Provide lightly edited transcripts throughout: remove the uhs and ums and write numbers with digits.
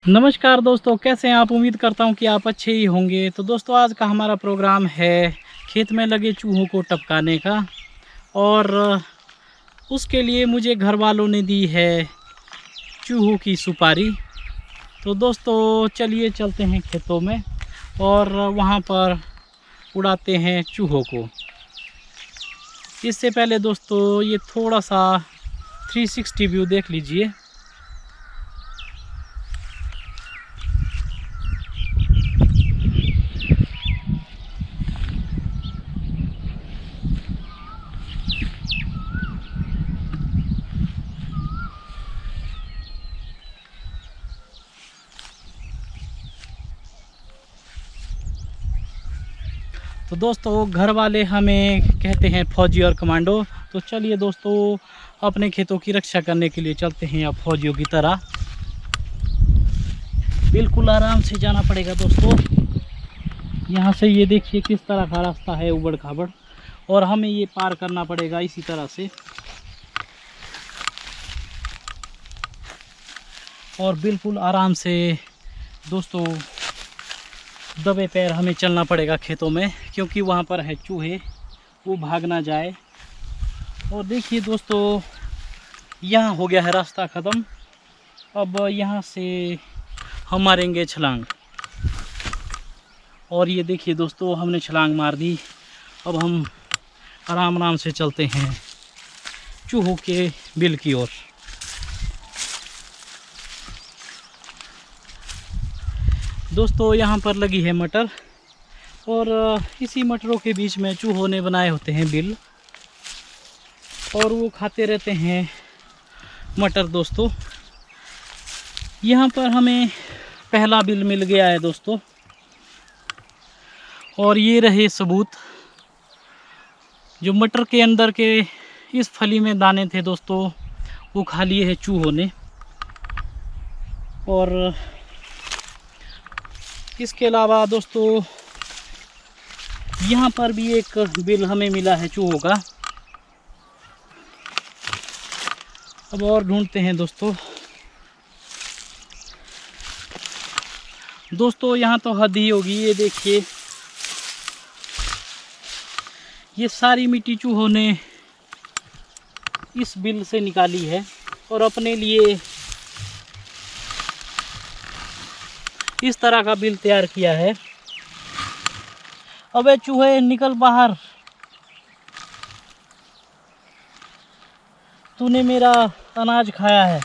नमस्कार दोस्तों, कैसे हैं आप। उम्मीद करता हूं कि आप अच्छे ही होंगे। तो दोस्तों, आज का हमारा प्रोग्राम है खेत में लगे चूहों को टपकाने का। और उसके लिए मुझे घर वालों ने दी है चूहों की सुपारी। तो दोस्तों चलिए चलते हैं खेतों में और वहां पर उड़ाते हैं चूहों को। इससे पहले दोस्तों ये थोड़ा सा 360 व्यू देख लीजिए। तो दोस्तों घर वाले हमें कहते हैं फौजी और कमांडो। तो चलिए दोस्तों अपने खेतों की रक्षा करने के लिए चलते हैं अब फौजियों की तरह। बिल्कुल आराम से जाना पड़ेगा दोस्तों। यहाँ से ये देखिए किस तरह का रास्ता है, उबड़ खाबड़, और हमें ये पार करना पड़ेगा इसी तरह से। और बिल्कुल आराम से दोस्तों दबे पैर हमें चलना पड़ेगा खेतों में, क्योंकि वहाँ पर है चूहे, वो भाग ना जाए। और देखिए दोस्तों यहाँ हो गया है रास्ता ख़त्म। अब यहाँ से हम मारेंगे छलांग। और ये देखिए दोस्तों हमने छलांग मार दी। अब हम आराम आराम से चलते हैं चूहों के बिल की ओर। दोस्तों यहाँ पर लगी है मटर, और इसी मटरों के बीच में चूहों ने बनाए होते हैं बिल, और वो खाते रहते हैं मटर। दोस्तों यहाँ पर हमें पहला बिल मिल गया है दोस्तों, और ये रहे सबूत। जो मटर के अंदर के इस फली में दाने थे दोस्तों, वो खा लिए हैं चूहों ने। और इसके अलावा दोस्तों यहाँ पर भी एक बिल हमें मिला है चूहों का। अब और ढूंढते हैं दोस्तों। दोस्तों यहाँ तो हद ही होगी। ये देखिए ये सारी मिट्टी चूहों ने इस बिल से निकाली है और अपने लिए इस तरह का बिल तैयार किया है। अबे चूहे निकल बाहर, तूने मेरा अनाज खाया है।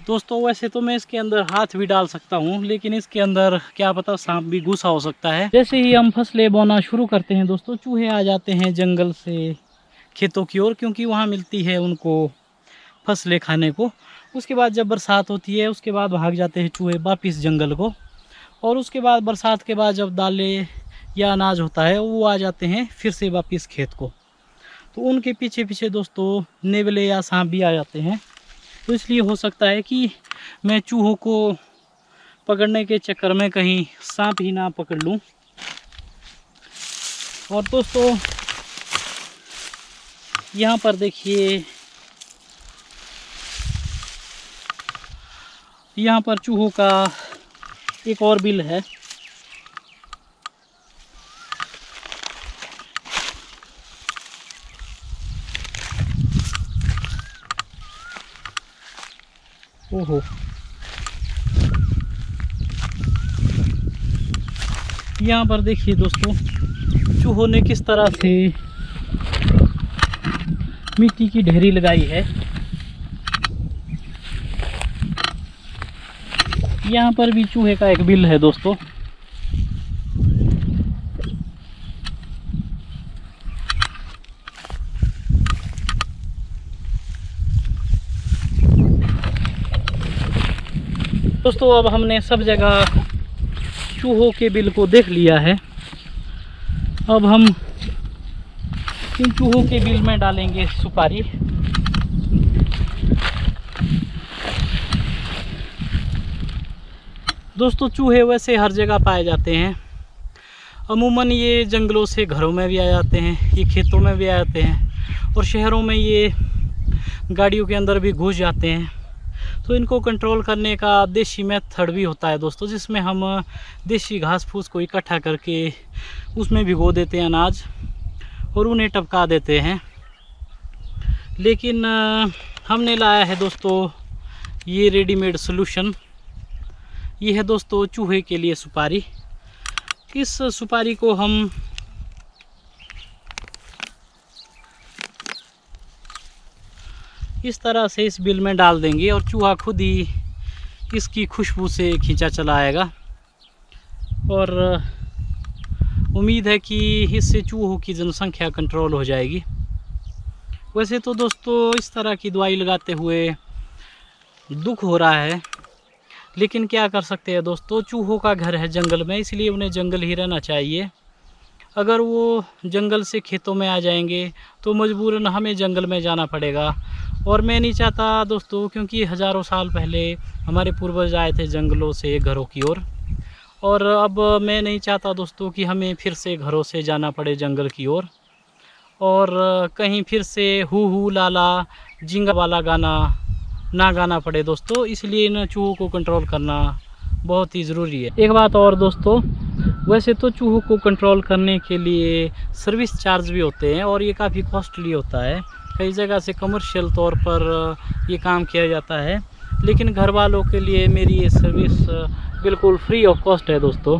दोस्तों वैसे तो मैं इसके अंदर हाथ भी डाल सकता हूँ, लेकिन इसके अंदर क्या पता सांप भी घुसा हो सकता है। जैसे ही हम फसलें बोना शुरू करते हैं दोस्तों, चूहे आ जाते हैं जंगल से खेतों की ओर, क्योंकि वहाँ मिलती है उनको फसलें खाने को। उसके बाद जब बरसात होती है उसके बाद भाग जाते हैं चूहे वापस जंगल को। और उसके बाद बरसात के बाद जब दालें या अनाज होता है वो आ जाते हैं फिर से वापस खेत को। तो उनके पीछे पीछे दोस्तों नेवले या सांप भी आ जाते हैं। तो इसलिए हो सकता है कि मैं चूहों को पकड़ने के चक्कर में कहीं सांप ही ना पकड़ लूं। और दोस्तों यहाँ पर देखिए, यहाँ पर चूहों का एक और बिल है। ओहो, यहाँ पर देखिए दोस्तों चूहों ने किस तरह से मिट्टी की ढेरी लगाई है। यहाँ पर भी चूहे का एक बिल है दोस्तों। दोस्तों अब हमने सब जगह चूहों के बिल को देख लिया है। अब हम इन चूहों के बिल में डालेंगे सुपारी। दोस्तों चूहे वैसे हर जगह पाए जाते हैं। अमूमन ये जंगलों से घरों में भी आ जाते हैं, ये खेतों में भी आ जाते हैं, और शहरों में ये गाड़ियों के अंदर भी घुस जाते हैं। तो इनको कंट्रोल करने का देसी मेथड भी होता है दोस्तों, जिसमें हम देसी घास फूस को इकट्ठा करके उसमें भिगो देते हैं अनाज और उन्हें टपका देते हैं। लेकिन हमने लाया है दोस्तों ये रेडीमेड सॉल्यूशन। ये है दोस्तों चूहे के लिए सुपारी। इस सुपारी को हम इस तरह से इस बिल में डाल देंगे और चूहा खुद ही इसकी खुशबू से खींचा चला आएगा। और उम्मीद है कि इससे चूहों की जनसंख्या कंट्रोल हो जाएगी। वैसे तो दोस्तों इस तरह की दवाई लगाते हुए दुख हो रहा है, लेकिन क्या कर सकते हैं दोस्तों, चूहों का घर है जंगल में, इसलिए उन्हें जंगल ही रहना चाहिए। अगर वो जंगल से खेतों में आ जाएंगे तो मजबूरन हमें जंगल में जाना पड़ेगा। और मैं नहीं चाहता दोस्तों, क्योंकि हज़ारों साल पहले हमारे पूर्वज आए थे जंगलों से घरों की ओर, और अब मैं नहीं चाहता दोस्तों कि हमें फिर से घरों से जाना पड़े जंगल की ओर, और कहीं फिर से हू लाला जिंगा वाला गाना ना गाना पड़े दोस्तों। इसलिए इन चूहों को कंट्रोल करना बहुत ही ज़रूरी है। एक बात और दोस्तों, वैसे तो चूहों को कंट्रोल करने के लिए सर्विस चार्ज भी होते हैं और ये काफ़ी कॉस्टली होता है। कई जगह से कमर्शियल तौर पर ये काम किया जाता है, लेकिन घर वालों के लिए मेरी ये सर्विस बिल्कुल फ्री ऑफ कॉस्ट है दोस्तों।